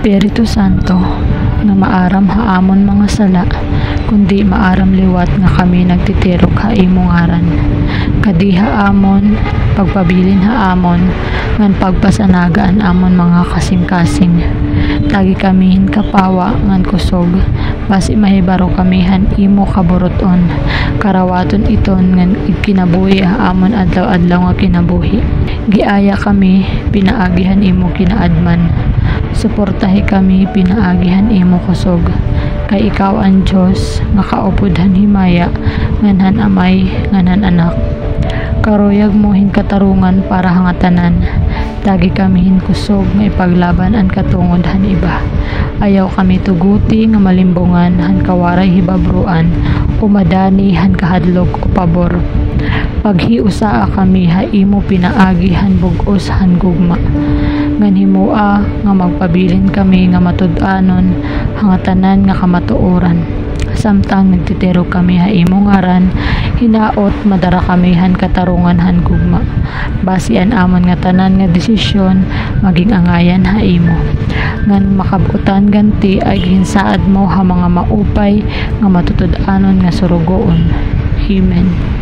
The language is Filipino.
Espiritu Santo, nga maaram haamon mga sala, kundi maaram liwat nga kami nagtitirok ha imo ngaran. Kadi haamon, pagpabilin haamon, ngan pagpasanagaan amon mga kasing-kasing. Lagi kamihin kapawa ngan kusog, basi mahibaro kamihan imo kaburuton. Karawaton iton ngan kinabuhi haamon adlaw-adlaw nga kinabuhi. Giaya kami, pinaagihan imo kinaadman. Suportahi kami, pinaagihan imo kusog. Kay ikaw ang Diyos, nga kaupodhan himaya, nganhan amay, nganhan anak. Karuyag mo katarungan para hangatanan. Dagi kami hinkusog nga ipaglaban ang katungod han iba. Ayaw kami tuguti nga malimbungan han kawaray hibabruan, umadani han kahadlok o pabor. Paghiusaa kami ha imo pinaagi han bugos han gugma. Ngan himua nga magpabilin kami nga matud-anon hangatanan nga kamatuoran. Samtang nagtitero kami ha imo ngaran, hinaot madara kami han katarungan han gugma. Basian amon nga tanan nga desisyon maging angayan ha imo. Ngan makabutan ganti ay ginsaad mo ha mga maupay nga matutud-anon nga surugoon. Amen.